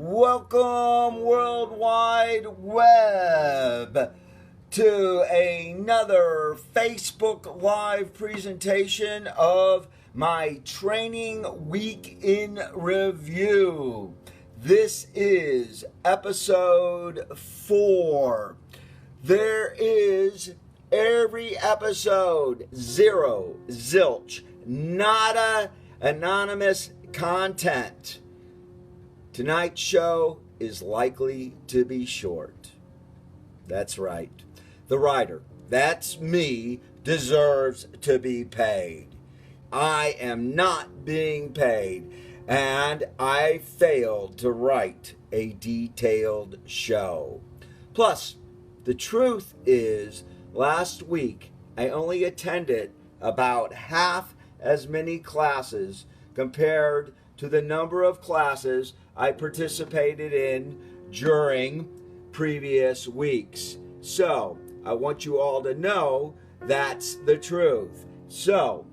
Welcome, World Wide Web, to another Facebook Live presentation of my Training Week in Review. This is episode 4. There is every episode, zero, zilch, nada, anonymous content. Tonight's show is likely to be short. That's right. The writer, that's me, deserves to be paid. I am not being paid, and I failed to write a detailed show. Plus, the truth is, last week I only attended about half as many classes compared to the number of classes I participated in during previous weeks. So, I want you all to know that's the truth. So,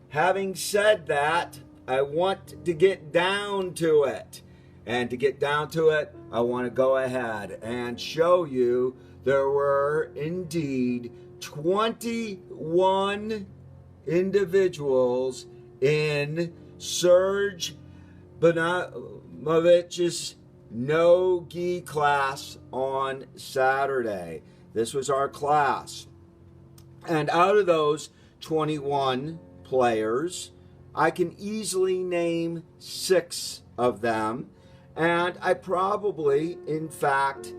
having said that, I want to get down to it. And to get down to it, I want to go ahead and show you there were indeed 21 individuals in Serge Banamovich's no-gi class on Saturday. This was our class. And out of those 21 players, I can easily name 6 of them. And I probably, in fact,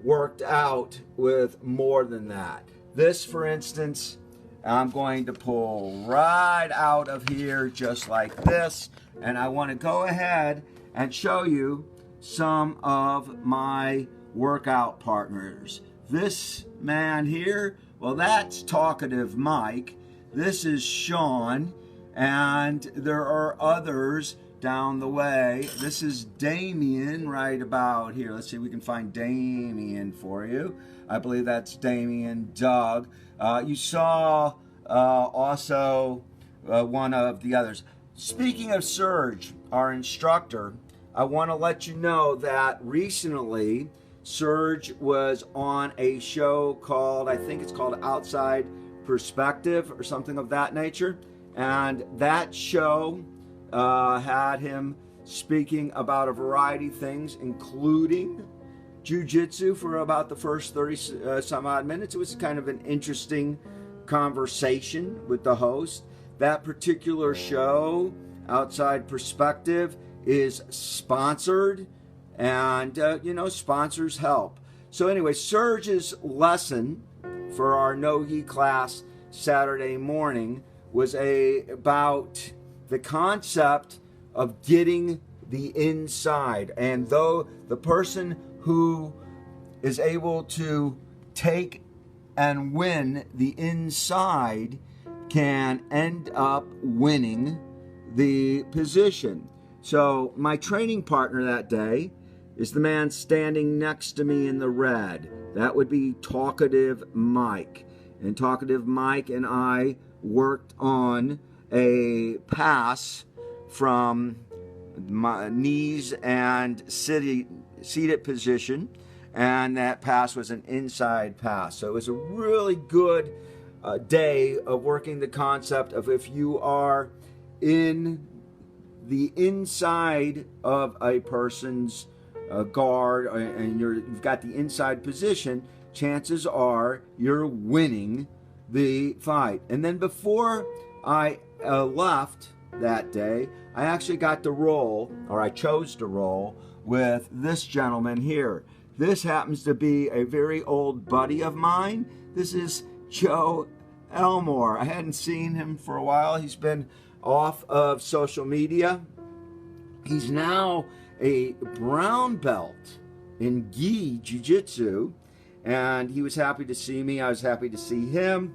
worked out with more than that. This, for instance, I'm going to pull right out of here just like this. And I want to go ahead and show you some of my workout partners. This man here, well, that's Talkative Mike. This is Sean, and there are others down the way. This is Damien right about here. Let's see if we can find Damien for you. I believe that's Damien Doug. You saw also one of the others. Speaking of Serge, our instructor, I want to let you know that recently Serge was on a show called, I think it's called Outside Perspective or something of that nature. And that show had him speaking about a variety of things, including jiu-jitsu for about the first 30 some odd minutes. It was kind of an interesting conversation with the host. That particular show, Outside Perspective, is sponsored, and sponsors help. So anyway, Serge's lesson for our no-gi class Saturday morning was about the concept of getting the inside. And though the person who is able to take and win the inside can end up winning the position. So my training partner that day is the man standing next to me in the red. That would be Talkative Mike. And Talkative Mike and I worked on a pass from my knees and seated position, and that pass was an inside pass. So it was a really good day of working the concept of if you are in the inside of a person's guard and you've got the inside position, chances are you're winning the fight. And then before I left that day, I actually got to roll, or I chose to roll, with this gentleman here. This happens to be a very old buddy of mine. This is Joe Elmore. I hadn't seen him for a while. He's been off of social media. He's now a brown belt in gi jiu-jitsu, and he was happy to see me. I was happy to see him,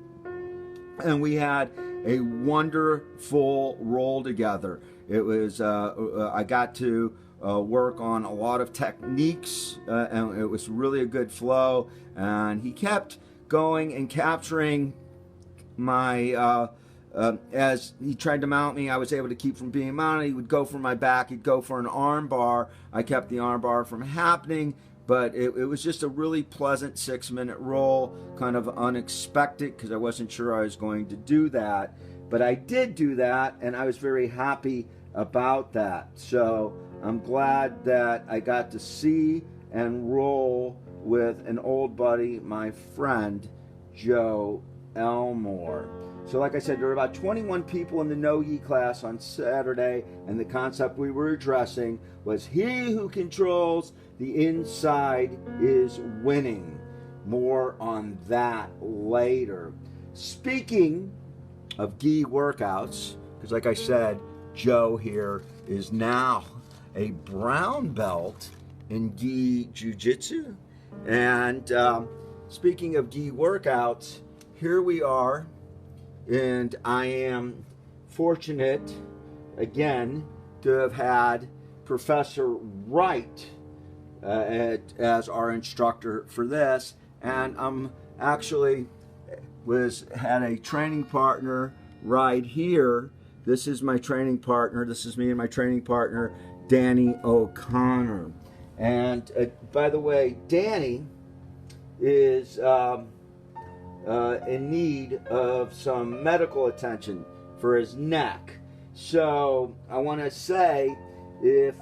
and we had a wonderful roll together. It was I got to work on a lot of techniques, and it was really a good flow. And he kept going and capturing my as he tried to mount me, I was able to keep from being mounted. He would go for my back. He'd go for an arm bar. I kept the arm bar from happening, but it was just a really pleasant 6-minute roll, kind of unexpected because I wasn't sure I was going to do that. But I did do that, and I was very happy about that. So I'm glad that I got to see and roll with an old buddy, my friend, Joe Elmore. So like I said, there were about 21 people in the no-gi class on Saturday, and the concept we were addressing was he who controls the inside is winning. More on that later. Speaking of gi workouts, because like I said, Joe here is now a brown belt in gi jiu-jitsu. And speaking of gi workouts, here we are. And I am fortunate, again, to have had Professor Wright as our instructor for this. And I'm actually had a training partner right here. This is my training partner. This is me and my training partner, Danny O'Connor. And by the way, Danny is in need of some medical attention for his neck. So I want to say, if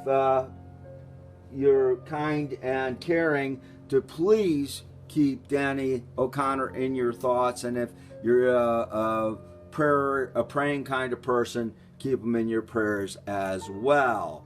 you're kind and caring, to please keep Danny O'Connor in your thoughts, and if you're a praying kind of person, keep him in your prayers as well.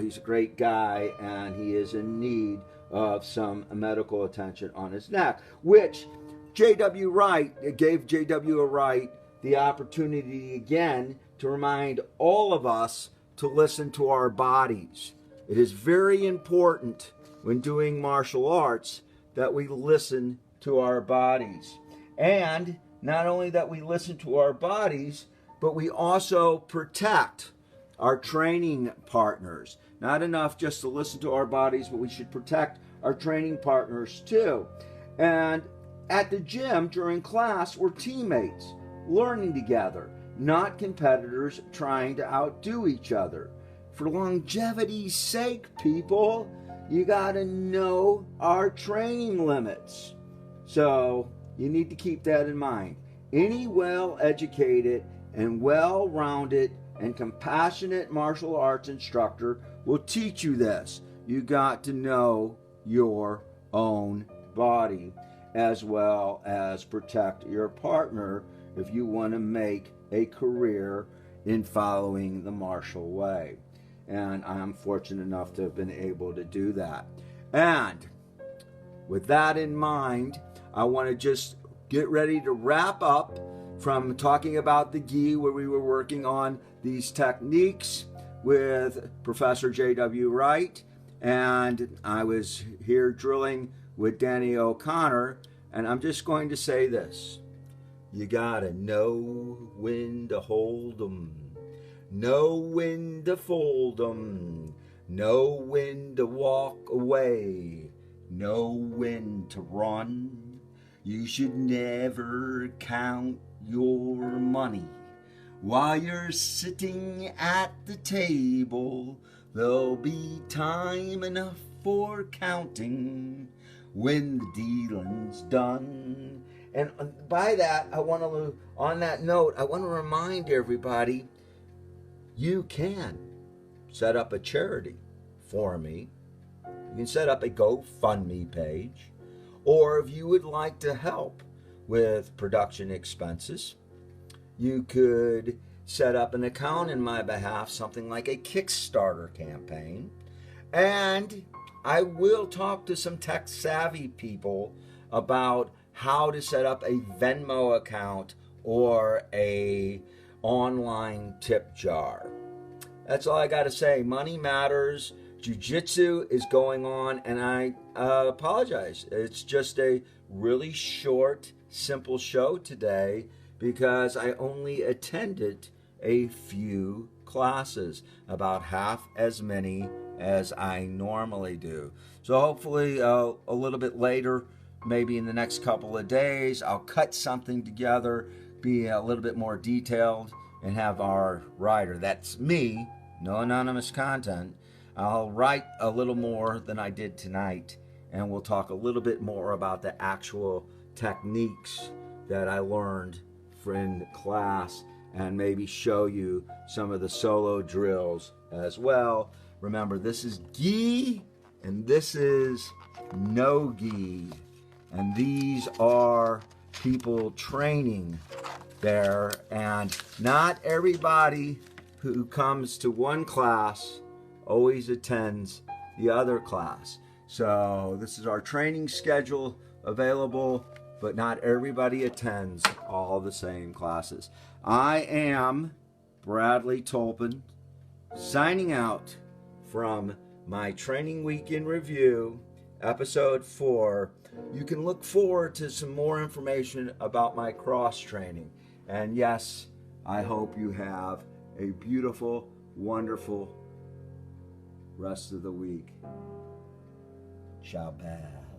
He's a great guy, and he is in need of some medical attention on his neck, which J.W. Wright gave J.W. Wright the opportunity again to remind all of us to listen to our bodies. It is very important when doing martial arts that we listen to our bodies. And not only that we listen to our bodies, but we also protect our training partners. Not enough just to listen to our bodies, but we should protect our training partners too. And at the gym during class, we're teammates, learning together, not competitors trying to outdo each other. For longevity's sake, people, you gotta know our training limits. So you need to keep that in mind. Any well-educated and well-rounded and compassionate martial arts instructor will teach you this. You got to know your own body, as well as protect your partner if you want to make a career in following the martial way. And I'm fortunate enough to have been able to do that. And with that in mind, I want to just get ready to wrap up from talking about the gi, where we were working on these techniques with Professor J.W. Wright, and I was here drilling with Danny O'Connor, and I'm just going to say this. You gotta know when to hold 'em, know when to fold 'em, know when to walk away, know when to run. You should never count your money while you're sitting at the table. There'll be time enough for counting when the dealing's done. And by that, on that note, I want to remind everybody, you can set up a charity for me. You can set up a GoFundMe page. Or if you would like to help with production expenses, you could set up an account in my behalf, something like a Kickstarter campaign. And I will talk to some tech-savvy people about how to set up a Venmo account or a online tip jar. That's all I got to say. Money matters. Jiu-jitsu is going on, and I apologize. It's just a really short, simple show today because I only attended a few classes, about half as many as I normally do. So hopefully a little bit later, maybe in the next couple of days, I'll cut something together, be a little bit more detailed and have our writer, that's me, no anonymous content, I'll write a little more than I did tonight, and we'll talk a little bit more about the actual techniques that I learned in class, and maybe show you some of the solo drills as well. Remember, this is gi and this is no gi, and these are people training there, and not everybody who comes to one class always attends the other class. So this is our training schedule available, but not everybody attends all the same classes. I am Bradley Tolpen, signing out from my Training Week in Review, episode 4. You can look forward to some more information about my cross training. And yes, I hope you have a beautiful, wonderful rest of the week. Ciao, bye.